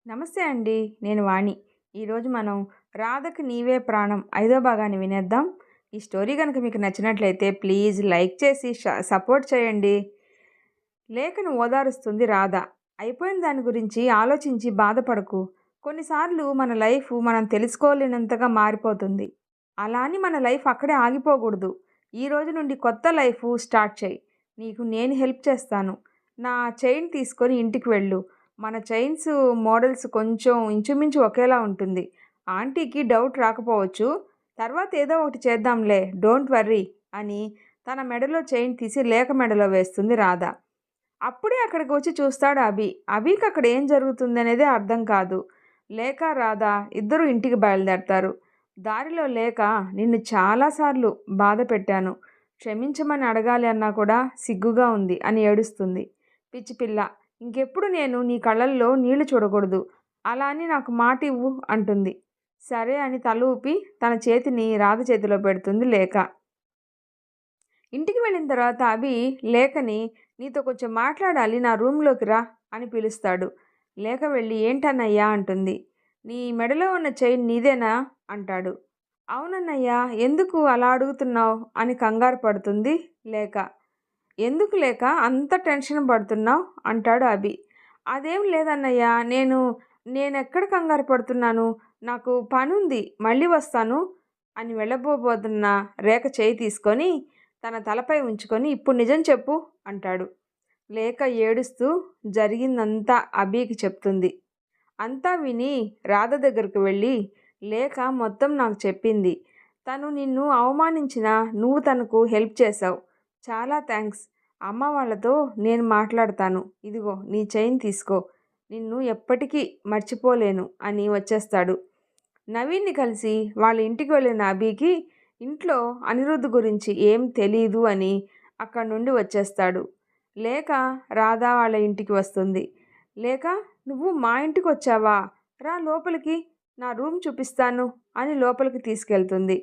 నమస్తే అండి. నేను వాణి. ఈరోజు మనం 'రాధకి నీవే ప్రాణం' ఐదో భాగాన్ని వినేద్దాం. ఈ స్టోరీ గనుక మీకు నచ్చినట్లయితే ప్లీజ్ లైక్ చేసి సపోర్ట్ చేయండి. లేఖను ఓదారుస్తుంది రాధ. అయిపోయిన దాని గురించి ఆలోచించి బాధపడకు. కొన్నిసార్లు మన లైఫ్ మనం తెలుసుకోలేనంతగా మారిపోతుంది. అలా అని మన లైఫ్ అక్కడే ఆగిపోకూడదు. ఈ రోజు నుండి కొత్త లైఫ్ స్టార్ట్ చేయి. నీకు నేను హెల్ప్ చేస్తాను. నా చైన్ తీసుకొని ఇంటికి వెళ్ళు. మన చైన్స్ మోడల్స్ కొంచెం ఇంచుమించు ఒకేలా ఉంటుంది. ఆంటీకి డౌట్ రాకపోవచ్చు. తర్వాత ఏదో ఒకటి చేద్దాంలే, డోంట్ వర్రీ అని తన మెడలో చైన్ తీసి లేఖ మెడలో వేస్తుంది రాధ. అప్పుడే అక్కడికి వచ్చి చూస్తాడు అభి. అభికి అక్కడ ఏం జరుగుతుందనేదే అర్థం కాదు. లేఖ రాధ ఇద్దరు ఇంటికి బయలుదేరతారు. దారిలో లేఖ, నిన్ను చాలాసార్లు బాధ పెట్టాను, క్షమించమని అడగాలి అన్నా కూడా సిగ్గుగా ఉంది అని ఏడుస్తుంది. పిచ్చిపిల్ల, ఇంకెప్పుడు నేను నీ కళ్ళల్లో నీళ్లు చూడకూడదు, అలా అని నాకు మాట ఇవ్వు అంటుంది. సరే అని తల ఊపి తన చేతిని రాధ చేతిలో పెడుతుంది లేఖ. ఇంటికి వెళ్ళిన తర్వాత అభి లేఖని, నీతో కొంచెం మాట్లాడాలి, నా రూమ్లోకి రా అని పిలుస్తాడు. లేఖ వెళ్ళి ఏంటన్నయ్యా అంటుంది. నీ మెడలో ఉన్న చైన్ నీదేనా అంటాడు. అవునన్నయ్యా, ఎందుకు అలా అడుగుతున్నావు అని కంగారు పడుతుంది లేఖ. ఎందుకు లేక అంత టెన్షన్ పడుతున్నావు అంటాడు అభి. అదేం లేదన్నయ్యా, నేనెక్కడ కంగారు పడుతున్నాను, నాకు పనుంది, మళ్ళీ వస్తాను అని వెళ్ళబోతున్న రేఖ చేయి తీసుకొని తన తలపై ఉంచుకొని ఇప్పుడు నిజం చెప్పు అంటాడు. లేఖ ఏడుస్తూ జరిగిందంతా అభికి చెప్తుంది. అంతా విని రాధ దగ్గరకు వెళ్ళి, లేఖ మొత్తం నాకు చెప్పింది. తను నిన్ను అవమానించినా నువ్వు తనకు హెల్ప్ చేశావు, చాలా థ్యాంక్స్. అమ్మ వాళ్ళతో నేను మాట్లాడతాను, ఇదిగో నీ చైన్ తీసుకో, నిన్ను ఎప్పటికీ మర్చిపోలేను అని వచ్చేస్తాడు. నవీన్ని కలిసి వాళ్ళ ఇంటికి వెళ్ళిన అభికి ఇంట్లో అనిరుద్ధ్ గురించి ఏం తెలీదు అని అక్కడి నుండి వచ్చేస్తాడు. లేక రాధా వాళ్ళ ఇంటికి వస్తుంది. లేక, నువ్వు మా ఇంటికి వచ్చావా, రా లోపలికి, నా రూమ్ చూపిస్తాను అని లోపలికి తీసుకెళ్తుంది.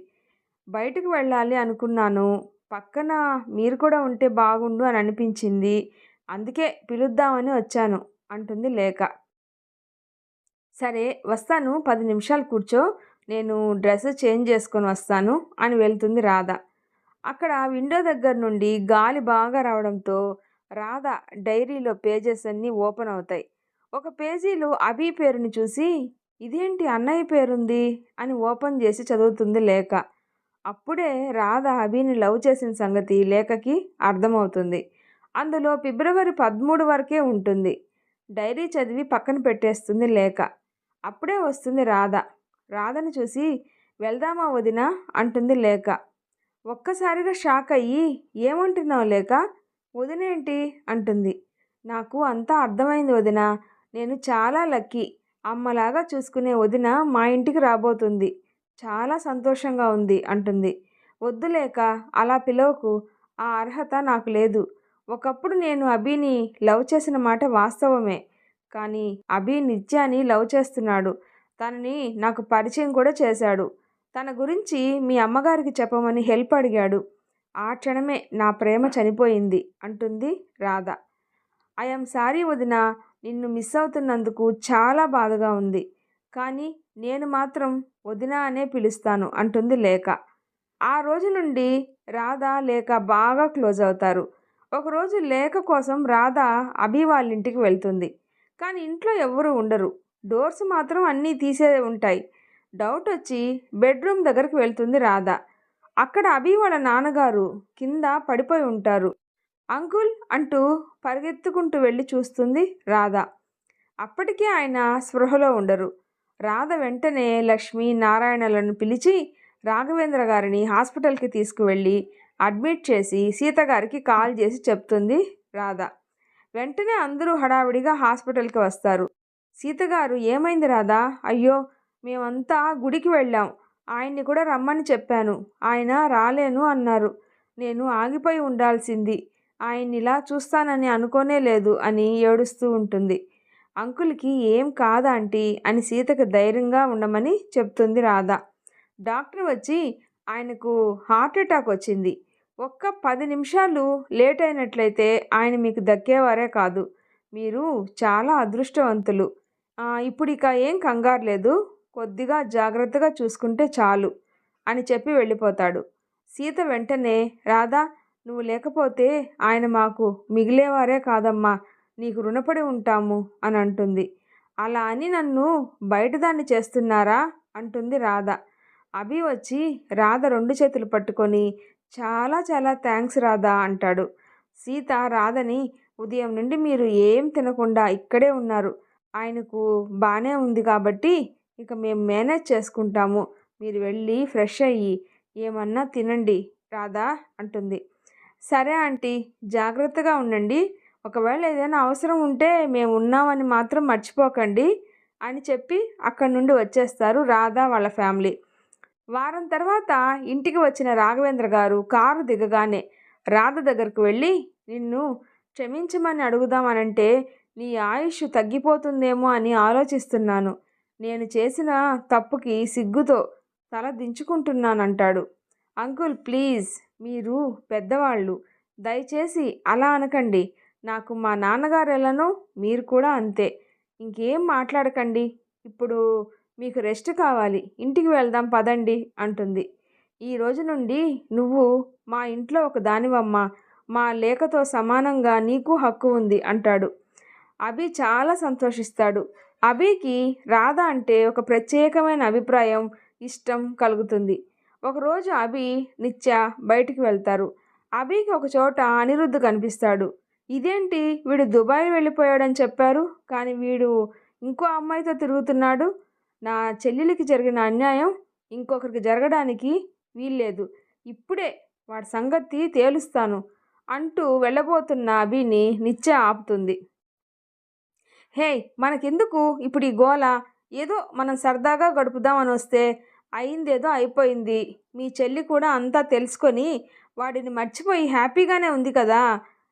బయటకు వెళ్ళాలి అనుకున్నాను, పక్కన మీరు కూడా ఉంటే బాగుండు అని అనిపించింది, అందుకే పిలుద్దామని వచ్చాను అంటుంది లేఖ. సరే వస్తాను, 10 నిమిషాలు కూర్చో, నేను డ్రెస్ చేంజ్ చేసుకొని వస్తాను అని వెళ్తుంది రాధ. అక్కడ విండో దగ్గర నుండి గాలి బాగా రావడంతో రాధ డైరీలో పేజెస్ అన్నీ ఓపెన్ అవుతాయి. ఒక పేజీలో అభి పేరుని చూసి, ఇదేంటి అన్నయ్య పేరుంది అని ఓపెన్ చేసి చదువుతుంది లేఖ. అప్పుడే రాధ అభిని లవ్ చేసిన సంగతి లేఖకి అర్థమవుతుంది. అందులో ఫిబ్రవరి 13 వరకే ఉంటుంది. డైరీ చదివి పక్కన పెట్టేస్తుంది లేఖ. అప్పుడే వస్తుంది రాధ. రాధను చూసి, వెళ్దామా వదినా అంటుంది లేఖ. ఒక్కసారిగా షాక్ అయ్యి, ఏమంటున్నావు లేఖ, వదినేంటి అంటుంది. నాకు అంతా అర్థమైంది వదినా, నేను చాలా లక్కీ, అమ్మలాగా చూసుకునే వదిన మా ఇంటికి రాబోతుంది, చాలా సంతోషంగా ఉంది అంటుంది. వద్దు లేక, అలా పిలవకు, ఆ అర్హత నాకు లేదు. ఒకప్పుడు నేను అభిని లవ్ చేసిన మాట వాస్తవమే, కానీ అభి నిత్యాని లవ్ చేస్తున్నాడు. తనని నాకు పరిచయం కూడా చేశాడు. తన గురించి మీ అమ్మగారికి చెప్పమని హెల్ప్ అడిగాడు. ఆ క్షణమే నా ప్రేమ చనిపోయింది అంటుంది రాధ. ఐఎమ్ సారీ వదిన, నిన్ను మిస్ అవుతున్నందుకు చాలా బాధగా ఉంది, కానీ నేను మాత్రం వదిన అనే పిలుస్తాను అంటుంది లేఖ. ఆ రోజు నుండి రాధ లేఖ బాగా క్లోజ్ అవుతారు. ఒకరోజు లేఖ కోసం రాధ అభి వాళ్ళ ఇంటికి వెళ్తుంది. కానీ ఇంట్లో ఎవ్వరూ ఉండరు. డోర్స్ మాత్రం అన్నీ తీసే ఉంటాయి. డౌట్ వచ్చి బెడ్రూమ్ దగ్గరికి వెళ్తుంది రాధ. అక్కడ అభి వాళ్ళ నాన్నగారు కింద పడిపోయి ఉంటారు. అంకుల్ అంటూ పరిగెత్తుకుంటూ వెళ్ళి చూస్తుంది రాధ. అప్పటికే ఆయన స్పృహలో ఉండరు. రాధ వెంటనే లక్ష్మి, నారాయణలను పిలిచి రాఘవేంద్ర గారిని హాస్పిటల్కి తీసుకువెళ్ళి అడ్మిట్ చేసి సీతగారికి కాల్ చేసి చెప్తుంది రాధ. వెంటనే అందరూ హడావిడిగా హాస్పిటల్కి వస్తారు. సీతగారు, ఏమైంది రాధా, అయ్యో మేమంతా గుడికి వెళ్ళాం, ఆయన్ని కూడా రమ్మని చెప్పాను, ఆయన రాలేను అన్నారు, నేను ఆగిపోయి ఉండాల్సింది, ఆయన్ని ఇలా చూస్తానని అనుకోనే లేదు అని ఏడుస్తూ ఉంటుంది. అంకుల్కి ఏం కాదాంటీ అని సీతకు ధైర్యంగా ఉండమని చెప్తుంది రాధ. డాక్టర్ వచ్చి, ఆయనకు హార్ట్ అటాక్ వచ్చింది, ఒక్క 10 నిమిషాలు లేట్ అయినట్లయితే ఆయన మీకు దక్కేవారే కాదు, మీరు చాలా అదృష్టవంతులు, ఇప్పుడు ఇక ఏం కంగారు లేదు, కొద్దిగా జాగ్రత్తగా చూసుకుంటే చాలు అని చెప్పి వెళ్ళిపోతాడు. సీత వెంటనే, రాధా, నువ్వు లేకపోతే ఆయన మాకు మిగిలేవారే కాదమ్మా, నీకు రుణపడి ఉంటాము అని అంటుంది. అలా అని నన్ను బయటదాన్ని చేస్తున్నారా అంటుంది రాధ. అభి వచ్చి రాధ 2 చేతులు పట్టుకొని, చాలా చాలా థ్యాంక్స్ రాధా అంటాడు. సీత రాధని, ఉదయం నుండి మీరు ఏం తినకుండా ఇక్కడే ఉన్నారు, ఆయనకు బాగానే ఉంది కాబట్టి ఇక మేము మేనేజ్ చేసుకుంటాము, మీరు వెళ్ళి ఫ్రెష్ అయ్యి ఏమన్నా తినండి రాధా అంటుంది. సరే ఆంటీ, జాగ్రత్తగా ఉండండి, ఒకవేళ ఏదైనా అవసరం ఉంటే మేము ఉన్నామని మాత్రం మర్చిపోకండి అని చెప్పి అక్కడి నుండి వచ్చేస్తారు రాధ వాళ్ళ ఫ్యామిలీ. వారం తర్వాత ఇంటికి వచ్చిన రాఘవేంద్ర గారు కారు దిగగానే రాధ దగ్గరకు వెళ్ళి, నిన్ను క్షమించమని అడుగుదామనంటే నీ ఆయుష్ తగ్గిపోతుందేమో అని ఆలోచిస్తున్నాను, నేను చేసిన తప్పుకి సిగ్గుతో తల దించుకుంటున్నానంటాడు. అంకుల్ ప్లీజ్, మీరు పెద్దవాళ్ళు, దయచేసి అలా అనకండి, నాకు మా నాన్నగారు ఎలానో మీరు కూడా అంతే, ఇంకేం మాట్లాడకండి, ఇప్పుడు మీకు రెస్ట్ కావాలి, ఇంటికి వెళ్దాం పదండి అంటుంది. ఈ రోజు నుండి నువ్వు మా ఇంట్లో ఒక దానివమ్మా, మా లేఖతో సమానంగా నీకు హక్కు ఉంది అంటాడు. అభి చాలా సంతోషిస్తాడు. అభికి రాధ అంటే ఒక ప్రత్యేకమైన అభిప్రాయం, ఇష్టం కలుగుతుంది. ఒకరోజు అభి, నిత్య బయటికి వెళ్తారు. అభికి ఒక చోట అనిరుద్ధ్ కనిపిస్తాడు. ఇదేంటి, వీడు దుబాయ్ వెళ్ళిపోయాడని చెప్పారు, కానీ వీడు ఇంకో అమ్మాయితో తిరుగుతున్నాడు, నా చెల్లెలికి జరిగిన అన్యాయం ఇంకొకరికి జరగడానికి వీల్లేదు, ఇప్పుడే వాడి సంగతి తేలుస్తాను అంటూ వెళ్ళబోతున్న అభిని నిత్య ఆపుతుంది. హే, మనకెందుకు ఇప్పుడు ఈ గోల, ఏదో మనం సరదాగా గడుపుదామని వస్తే అయిందేదో అయిపోయింది, మీ చెల్లి కూడా అంతా తెలుసుకొని వాడిని మర్చిపోయి హ్యాపీగానే ఉంది కదా,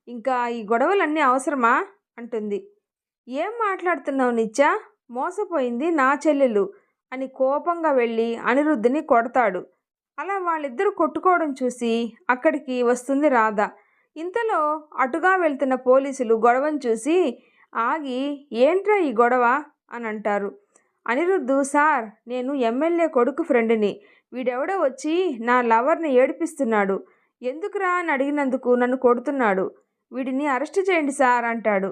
ఇంకా ఈ గొడవలన్నీ అవసరమా అంటుంది. ఏం మాట్లాడుతున్నావు నిత్య, మోసపోయింది నా చెల్లెలు అని కోపంగా వెళ్ళి అనిరుద్ధిని కొడతాడు. అలా వాళ్ళిద్దరూ కొట్టుకోవడం చూసి అక్కడికి వస్తుంది రాధ. ఇంతలో అటుగా వెళ్తున్న పోలీసులు గొడవను చూసి ఆగి, ఏంట్రా ఈ గొడవ అని అంటారు. అనిరుద్ధు, సార్, నేను ఎమ్మెల్యే కొడుకు ఫ్రెండ్ని, వీడెవడో వచ్చి నా లవర్ని ఏడిపిస్తున్నాడు, ఎందుకురా అని అడిగినందుకు నన్ను కొడుతున్నాడు, వీడిని అరెస్ట్ చేయండి సార్ అంటాడు.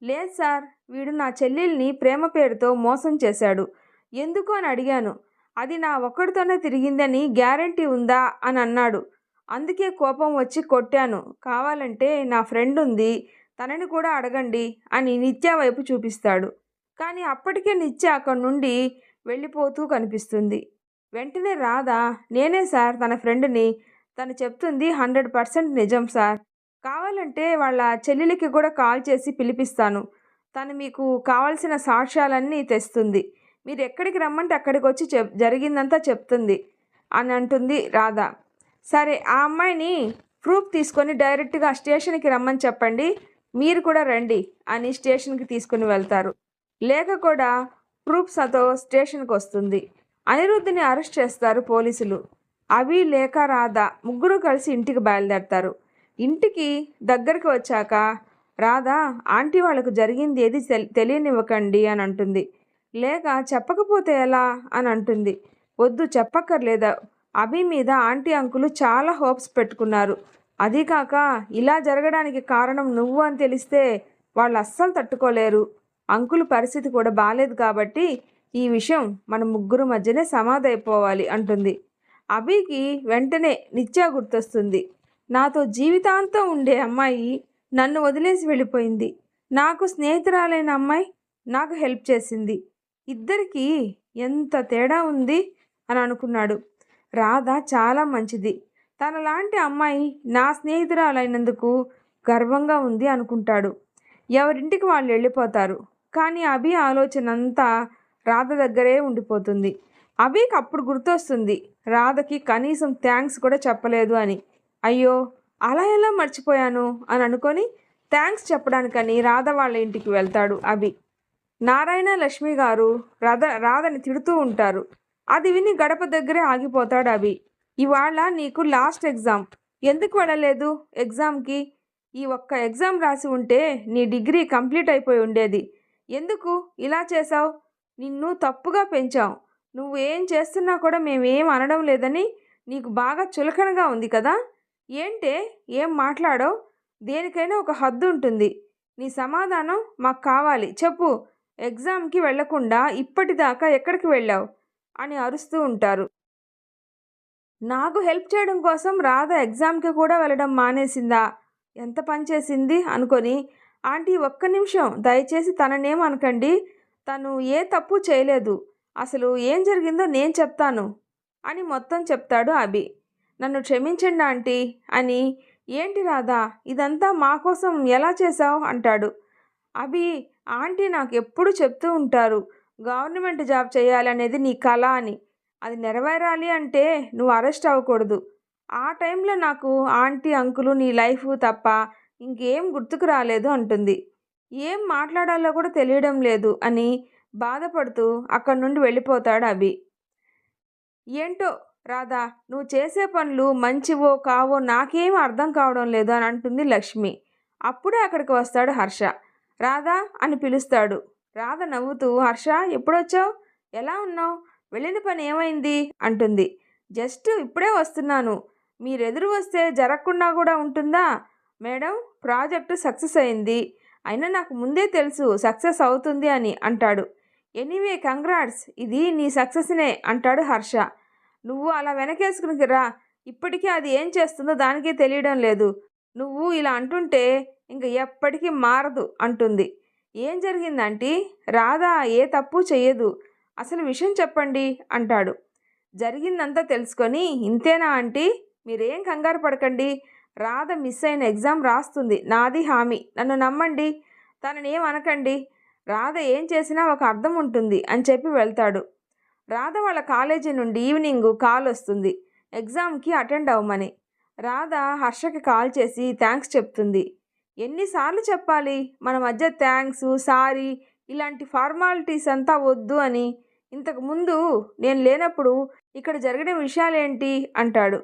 లేదు సార్, వీడు నా చెల్లెల్ని ప్రేమ పేరుతో మోసం చేశాడు, ఎందుకు అని అడిగాను, అది నా ఒక్కడితోనే తిరిగిందని గ్యారంటీ ఉందా అని అన్నాడు, అందుకే కోపం వచ్చి కొట్టాను, కావాలంటే నా ఫ్రెండ్ ఉంది, తనని కూడా అడగండి అని నిత్య వైపు చూపిస్తాడు. కానీ అప్పటికే నిత్య అక్కడి నుండి వెళ్ళిపోతూ కనిపిస్తుంది. వెంటనే రాధ, నేనే సార్ తన ఫ్రెండ్ని, తను చెప్తుంది 100% నిజం సార్, కావాలంటే వాళ్ళ చెల్లెలికి కూడా కాల్ చేసి పిలిపిస్తాను, తను మీకు కావాల్సిన సాక్ష్యాలన్నీ తెస్తుంది, మీరు ఎక్కడికి రమ్మంటే అక్కడికి వచ్చి జరిగిందంతా చెప్తుంది అని అంటుంది రాధ. సరే, ఆ అమ్మాయిని ప్రూఫ్ తీసుకొని డైరెక్ట్గా స్టేషన్కి రమ్మని చెప్పండి, మీరు కూడా రండి అని స్టేషన్కి తీసుకుని వెళ్తారు. లేఖ కూడా ప్రూఫ్స్తో స్టేషన్కి వస్తుంది. అనిరుద్ధిని అరెస్ట్ చేస్తారు పోలీసులు. అభి, లేఖ, రాధ ముగ్గురు కలిసి ఇంటికి బయలుదేరతారు. ఇంటికి దగ్గరికి వచ్చాక రాధ, ఆంటీ వాళ్ళకు జరిగింది ఏది తెలియనివ్వకండి అని అంటుంది. లేక చెప్పకపోతే ఎలా అని అంటుంది. వద్దు, చెప్పక్కర్లేదా, అభి మీద ఆంటీ అంకులు చాలా హోప్స్ పెట్టుకున్నారు, అదీ కాక ఇలా జరగడానికి కారణం నువ్వు అని తెలిస్తే వాళ్ళు అస్సలు తట్టుకోలేరు, అంకుల్ పరిస్థితి కూడా బాలేదు కాబట్టి ఈ విషయం మన ముగ్గురు మధ్యనే సమాధైపోవాలి అంటుంది. అభికి వెంటనే నిత్య గుర్తొస్తుంది. నాతో జీవితాంతం ఉండే అమ్మాయి నన్ను వదిలేసి వెళ్ళిపోయింది, నాకు స్నేహితురాలైన అమ్మాయి నాకు హెల్ప్ చేసింది, ఇద్దరికీ ఎంత తేడా ఉంది అని అనుకున్నాడు. రాధ చాలా మంచిది, తనలాంటి అమ్మాయి నా స్నేహితురాలైనందుకు గర్వంగా ఉంది అనుకుంటాడు. ఎవరింటికి వాళ్ళు వెళ్ళిపోతారు. కానీ అభి ఆలోచన అంతా రాధ దగ్గరే ఉండిపోతుంది. అభికి అప్పుడు గుర్తొస్తుంది, రాధకి కనీసం థ్యాంక్స్ కూడా చెప్పలేదు అని. అయ్యో, అలా ఎలా మర్చిపోయాను అని అనుకొని థ్యాంక్స్ చెప్పడానికని రాధ వాళ్ళ ఇంటికి వెళ్తాడు అభి. నారాయణ, లక్ష్మి గారు రాధని తిడుతూ ఉంటారు. అది విని గడప దగ్గరే ఆగిపోతాడు అభి. ఇవాళ నీకు లాస్ట్ ఎగ్జామ్, ఎందుకు వెళ్ళలేదు ఎగ్జామ్కి, ఈ ఒక్క ఎగ్జామ్ రాసి ఉంటే నీ డిగ్రీ కంప్లీట్ అయిపోయి ఉండేది, ఎందుకు ఇలా చేశావు? నిన్ను తప్పుగా పెంచాం. నువ్వు ఏం చేస్తున్నా కూడా మేమేం అనడం లేదని నీకు బాగా చులకనగా ఉంది కదా? ఏంటే ఏం మాట్లాడవు? దేనికైనా ఒక హద్దు ఉంటుంది. నీ సమాధానం మాకు కావాలి చెప్పు. ఎగ్జామ్‌కి వెళ్ళకుండా ఇప్పటిదాకా ఎక్కడికి వెళ్ళావు? అని అరుస్తూ ఉంటారు. నాకు హెల్ప్ చేయడం కోసం రాధ ఎగ్జామ్‌కి కూడా వెళ్ళడం మానేసిందా? ఎంత పని చేసింది అనుకొని, ఆంటీ ఒక్క నిమిషం దయచేసి తననేం అనకండి. తను ఏ తప్పు చేయలేదు. అసలు ఏం జరిగిందో నేను చెప్తాను అని మొత్తం చెప్తాడు అభి. నన్ను క్షమించండి ఆంటీ అని. ఏంటి రాధా ఇదంతా మా కోసం ఎలా చేశావు అంటాడు. అభి ఆంటీ నాకు ఎప్పుడు చెప్తూ ఉంటారు గవర్నమెంట్ జాబ్ చేయాలనేది నీ కల అని. అది నెరవేరాలి అంటే నువ్వు అరెస్ట్ అవ్వకూడదు. ఆ టైంలో నాకు ఆంటీ అంకులు నీ లైఫ్ తప్ప ఇంకేం గుర్తుకు రాలేదు అంటుంది. ఏం మాట్లాడాలో కూడా తెలియడం లేదు అని బాధపడుతూ అక్కడి నుండి వెళ్ళిపోతాడు అభి. ఏంటో రాధా నువ్వు చేసే పనులు మంచివో కావో నాకేం అర్థం కావడం లేదు అని అంటుంది లక్ష్మి. అప్పుడే అక్కడికి వస్తాడు హర్ష. రాధా అని పిలుస్తాడు. రాధ నవ్వుతూ హర్ష ఎప్పుడొచ్చావు? ఎలా ఉన్నావు? వెళ్ళిన పని ఏమైంది అంటుంది. జస్ట్ ఇప్పుడే వస్తున్నాను. మీరెదురు వస్తే జరగకుండా కూడా ఉంటుందా? మేడం ప్రాజెక్టు సక్సెస్ అయింది. అయినా నాకు ముందే తెలుసు సక్సెస్ అవుతుంది అని అంటాడు. ఎనీవే కంగ్రాట్స్ ఇది నీ సక్సెస్నే అంటాడు హర్ష. నువ్వు అలా వెనకేసుకుని రా. ఇప్పటికీ అది ఏం చేస్తుందో దానికే తెలియడం లేదు. నువ్వు ఇలా అంటుంటే ఇంక ఎప్పటికీ మారదు అంటుంది. ఏం జరిగిందంటీ? రాధా ఏ తప్పు చెయ్యదు. అసలు విషయం చెప్పండి అంటాడు. జరిగిందంతా తెలుసుకొని ఇంతేనా ఆంటీ? మీరేం కంగారు పడకండి. రాధ మిస్ అయిన ఎగ్జామ్ రాస్తుంది. నాది హామీ. నన్ను నమ్మండి. తననేం అనకండి. రాధ ఏం చేసినా ఒక అర్థం ఉంటుంది అని చెప్పి వెళ్తాడు. రాధ వాళ్ళ కాలేజీ నుండి ఈవినింగ్ కాల్ వస్తుంది ఎగ్జామ్కి అటెండ్ అవ్వమని. రాధ హర్షకి కాల్ చేసి థ్యాంక్స్ చెప్తుంది. ఎన్నిసార్లు చెప్పాలి మన మధ్య థ్యాంక్స్ సారీ ఇలాంటి ఫార్మాలిటీస్ అంతా వద్దు అని. ఇంతకుముందు నేను లేనప్పుడు ఇక్కడ జరిగిన విషయాలేంటి అంటాడు.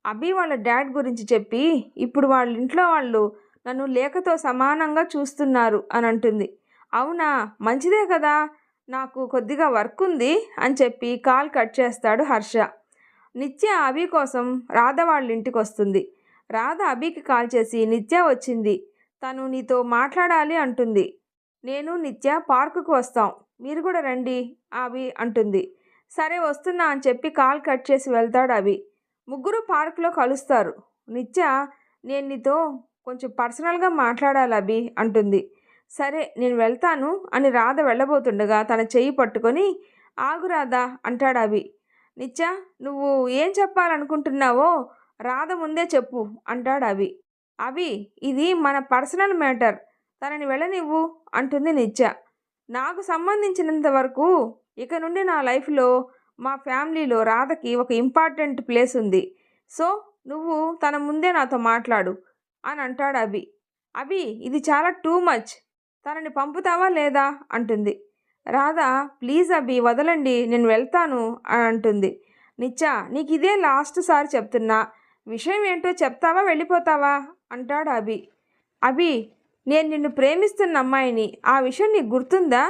అభి వాళ్ళ డాడ్ గురించి చెప్పి ఇప్పుడు వాళ్ళ ఇంట్లో వాళ్ళు నన్ను లేఖతో సమానంగా చూస్తున్నారు అని అంటుంది. అవునా మంచిదే కదా, నాకు కొద్దిగా వర్క్ ఉంది అని చెప్పి కాల్ కట్ చేస్తాడు హర్ష. నిత్య అభి కోసం రాధ వాళ్ళ ఇంటికి వస్తుంది. రాధ అభికి కాల్ చేసి నిత్య వచ్చింది, తను నీతో మాట్లాడాలి అంటుంది. నేను నిత్య పార్కుకు వస్తాం, మీరు కూడా రండి అభి అంటుంది. సరే వస్తున్నా అని చెప్పి కాల్ కట్ చేసి వెళ్తాడు అభి. ముగ్గురు పార్కులో కలుస్తారు. నిత్య నేను నీతో కొంచెం పర్సనల్గా మాట్లాడాలి అభి అంటుంది. సరే నేను వెళ్తాను అని రాధ వెళ్ళబోతుండగా తన చెయ్యి పట్టుకొని ఆగు రాధ అంటాడు అభి. నిత్య నువ్వు ఏం చెప్పాలనుకుంటున్నావో రాధ ముందే చెప్పు అంటాడు అభి. అభి ఇది మన పర్సనల్ మ్యాటర్, తనని వెళ్ళనివ్వు అంటుంది నిత్య. నాకు సంబంధించినంత వరకు ఇక నుండి నా లైఫ్లో మా ఫ్యామిలీలో రాధకి ఒక ఇంపార్టెంట్ ప్లేస్ ఉంది. సో నువ్వు తన ముందే నాతో మాట్లాడు అని అంటాడు అభి. అభి ఇది చాలా టూ మచ్, తనని పంపుతావా లేదా అంటుంది. రాధ ప్లీజ్ అభి వదలండి నేను వెళ్తాను అని అంటుంది. నిత్య నీకు ఇదే లాస్ట్ సారి చెప్తున్నా, విషయం ఏంటో చెప్తావా వెళ్ళిపోతావా అంటాడు అభి. అభి నేను నిన్ను ప్రేమిస్తున్న అమ్మాయిని, ఆ విషయం నీకు గుర్తుందా?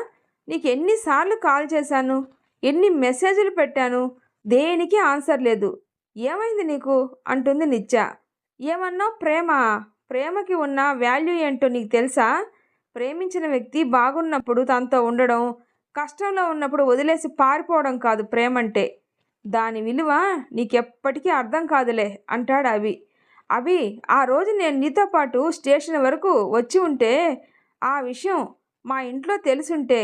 నీకు ఎన్నిసార్లు కాల్ చేశాను, ఎన్ని మెసేజ్లు పెట్టాను, దేనికి ఆన్సర్ లేదు. ఏమైంది నీకు అంటుంది నిత్య. ఏమన్నావు? ప్రేమకి ఉన్న వాల్యూ ఏంటో నీకు తెలుసా? ప్రేమించిన వ్యక్తి బాగున్నప్పుడు తనతో ఉండడం, కష్టంలో ఉన్నప్పుడు వదిలేసి పారిపోవడం కాదు ప్రేమంటే. దాని విలువ నీకెప్పటికీ అర్థం కాదులే అంటాడు అభి. అభి ఆ రోజు నేను నీతో పాటు స్టేషన్ వరకు వచ్చి ఉంటే, ఆ విషయం మా ఇంట్లో తెలుసుంటే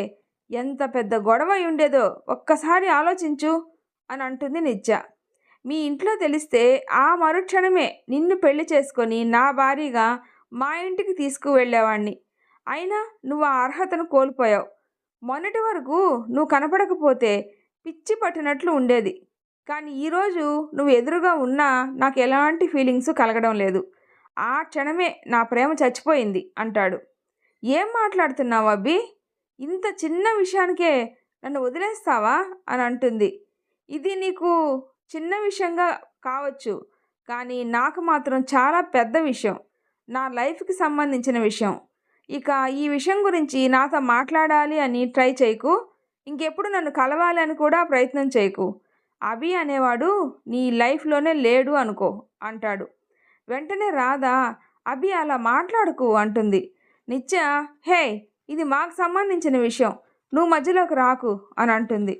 ఎంత పెద్ద గొడవ అయి ఉండేదో ఒక్కసారి ఆలోచించు అని అంటుంది నిత్య. మీ ఇంట్లో తెలిస్తే ఆ మరుక్షణమే నిన్ను పెళ్లి చేసుకొని నా భార్యగా మా ఇంటికి తీసుకువెళ్ళేవాణ్ణి. అయినా నువ్వు ఆ అర్హతను కోల్పోయావు. మొన్నటి వరకు నువ్వు కనపడకపోతే పిచ్చి పట్టినట్లు ఉండేది. కానీ ఈరోజు నువ్వు ఎదురుగా ఉన్నా నాకు ఎలాంటి ఫీలింగ్స్ కలగడం లేదు. ఆ క్షణమే నా ప్రేమ చచ్చిపోయింది అంటాడు. ఏం మాట్లాడుతున్నావు అబ్బి? ఇంత చిన్న విషయానికే నన్ను వదిలేస్తావా అని అంటుంది. ఇది నీకు చిన్న విషయంగా కావచ్చు, కానీ నాకు మాత్రం చాలా పెద్ద విషయం, నా లైఫ్కి సంబంధించిన విషయం. ఇక ఈ విషయం గురించి నాతో మాట్లాడాలి అని ట్రై చేయకు, ఇంకెప్పుడు నన్ను కలవాలి అని కూడా ప్రయత్నం చేయకు. అభి అనేవాడు నీ లైఫ్లోనే లేడు అనుకో అంటాడు. వెంటనే రాధ, అభి అలా మాట్లాడకు అంటుంది. నిత్య, హే, ఇది మాకు సంబంధించిన విషయం, నువ్వు మధ్యలోకి రాకు అని అంటుంది.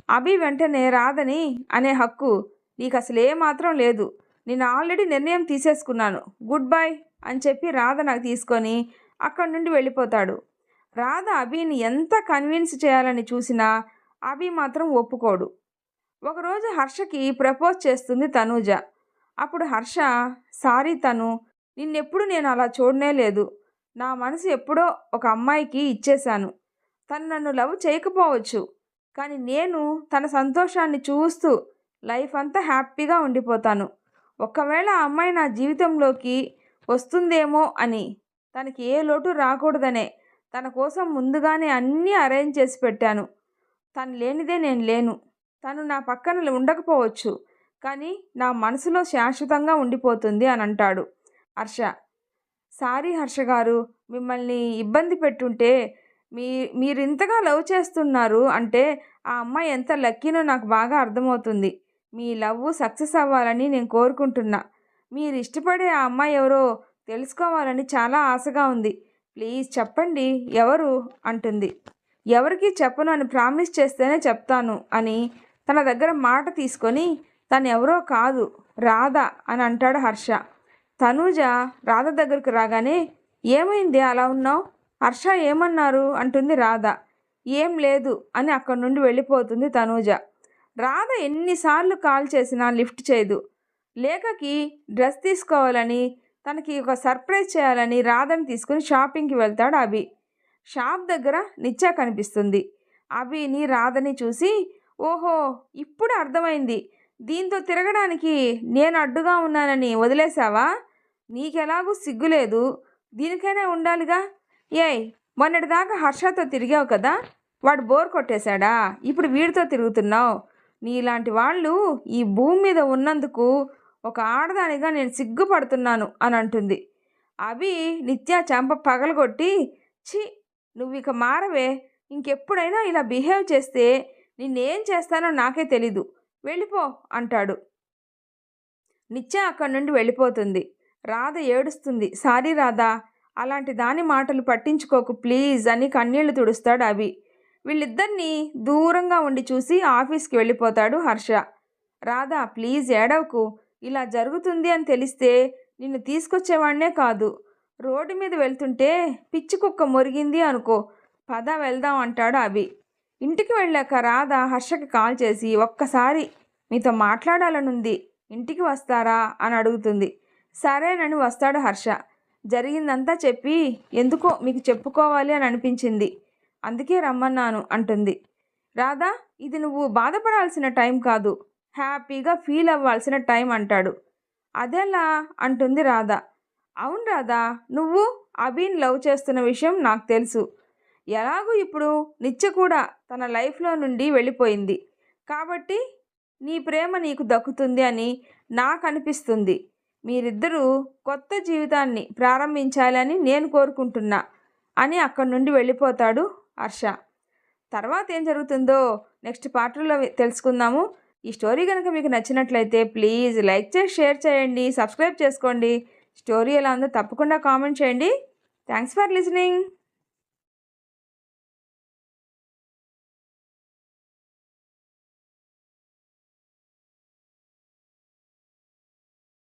అభి వెంటనే రాధని అనే హక్కు నీకు అసలు ఏమాత్రం లేదు, నేను ఆల్రెడీ నిర్ణయం తీసేసుకున్నాను, గుడ్ బై అని చెప్పి రాధ నాకు తీసుకొని అక్కడి నుండి వెళ్ళిపోతాడు. రాధ అభిని ఎంత కన్విన్స్ చేయాలని చూసినా అభి మాత్రం ఒప్పుకోడు. ఒకరోజు హర్షకి ప్రపోజ్ చేస్తుంది తనూజ. అప్పుడు హర్ష, సారీ తను, నిన్నెప్పుడు నేను అలా చూడనే లేదు, నా మనసు ఎప్పుడో ఒక అమ్మాయికి ఇచ్చేశాను, తను నన్ను లవ్ చేయకపోవచ్చు, కానీ నేను తన సంతోషాన్ని చూస్తూ లైఫ్ అంతా హ్యాపీగా ఉండిపోతాను. ఒకవేళ ఆ అమ్మాయి నా జీవితంలోకి వస్తుందేమో అని, తనకి ఏ లోటు రాకూడదనే తన కోసం ముందుగానే అన్నీ అరేంజ్ చేసి పెట్టాను. తను లేనిదే నేను లేను, తను నా పక్కన ఉండకపోవచ్చు, కానీ నా మనసులో శాశ్వతంగా ఉండిపోతుంది అని అంటాడు హర్ష. సారీ హర్ష గారు, మిమ్మల్ని ఇబ్బంది పెట్టుంటే, మీరు ఇంతగా లవ్ చేస్తున్నారు అంటే ఆ అమ్మాయి ఎంత లక్కీనో నాకు బాగా అర్థమవుతుంది. మీ లవ్ సక్సెస్ అవ్వాలని నేను కోరుకుంటున్నా. మీరు ఇష్టపడే ఆ అమ్మాయి ఎవరో తెలుసుకోవాలని చాలా ఆశగా ఉంది, ప్లీజ్ చెప్పండి ఎవరు అంటుంది. ఎవరికి చెప్పను అని ప్రామిస్ చేస్తేనే చెప్తాను అని తన దగ్గర మాట తీసుకొని, తను ఎవరో కాదు రాధ అని అంటాడు హర్ష. తనూజ రాధ దగ్గరకు రాగానే, ఏమైంది అలా ఉన్నావు, హర్ష ఏమన్నారు అంటుంది రాధ. ఏం లేదు అని అక్కడి నుండి వెళ్ళిపోతుంది తనూజ. రాధ ఎన్నిసార్లు కాల్ చేసినా లిఫ్ట్ చేయదు. లేఖకి డ్రెస్ తీసుకోవాలని, తనకి ఒక సర్ప్రైజ్ చేయాలని రాధని తీసుకుని షాపింగ్కి వెళ్తాడు అభి. షాప్ దగ్గర నిత్య కనిపిస్తుంది. అభిని రాధని చూసి, ఓహో ఇప్పుడు అర్థమైంది, దీంతో తిరగడానికి నేను అడ్డుగా ఉన్నానని వదిలేసావా, నీకెలాగూ సిగ్గులేదు, దీనికైనా ఉండాలిగా, ఏయ్ మొన్నటిదాకా హర్షతో తిరిగావు కదా, వాడు బోర్ కొట్టేశాడా, ఇప్పుడు వీడితో తిరుగుతున్నావు, నీలాంటి వాళ్ళు ఈ భూమి మీద ఉన్నందుకు ఒక ఆడదానిగా నేను సిగ్గుపడుతున్నాను అని అంటుంది. అభి నిత్య చెంప పగలగొట్టి, ఛీ నువ్వు ఇక మారవే, ఇంకెప్పుడైనా ఇలా బిహేవ్ చేస్తే నిన్నేం చేస్తానో నాకే తెలీదు, వెళ్ళిపో అంటాడు. నిత్య అక్కడి నుండి వెళ్ళిపోతుంది. రాధ ఏడుస్తుంది. సారీ రాధా, అలాంటి దాని మాటలు పట్టించుకోకు ప్లీజ్ అని కన్నీళ్లు తుడుస్తాడు అభి. వీళ్ళిద్దరినీ దూరంగా ఉండి చూసి ఆఫీస్కి వెళ్ళిపోతాడు హర్ష. రాధా ప్లీజ్ ఏడవకు, ఇలా జరుగుతుంది అని తెలిస్తే నిన్ను తీసుకొచ్చేవాడినే కాదు, రోడ్డు మీద వెళ్తుంటే పిచ్చి కుక్క మొరిగింది అనుకో, పద వెళ్దాం అంటాడు అభి. ఇంటికి వెళ్ళాక రాధ హర్షకి కాల్ చేసి, ఒక్కసారి మీతో మాట్లాడాలనుంది, ఇంటికి వస్తారా అని అడుగుతుంది. సరేనని వస్తాడు హర్ష. జరిగిందంతా చెప్పి, ఎందుకో మీకు చెప్పుకోవాలి అని అనిపించింది, అందుకే రమ్మన్నాను అంటుంది. రాధా ఇది నువ్వు బాధపడాల్సిన టైం కాదు, హ్యాపీగా ఫీల్ అవ్వాల్సిన టైం అంటాడు. అదెలా అంటుంది రాధ. అవును రాధా, నువ్వు అభిని లవ్ చేస్తున్న విషయం నాకు తెలుసు, ఎలాగూ ఇప్పుడు నిత్య కూడా తన లైఫ్లో నుండి వెళ్ళిపోయింది కాబట్టి నీ ప్రేమ నీకు దక్కుతుంది అని నాకు అనిపిస్తుంది, మీరిద్దరూ కొత్త జీవితాన్ని ప్రారంభించాలని నేను కోరుకుంటున్నా అని అక్కడి నుండి వెళ్ళిపోతాడు హర్ష. తర్వాత ఏం జరుగుతుందో నెక్స్ట్ పార్ట్లో తెలుసుకుందాము. ఈ స్టోరీ కనుక మీకు నచ్చినట్లయితే ప్లీజ్ లైక్ చేసి షేర్ చేయండి, సబ్స్క్రైబ్ చేసుకోండి. స్టోరీ ఎలా ఉందో తప్పకుండా కామెంట్ చేయండి. Thanks for listening.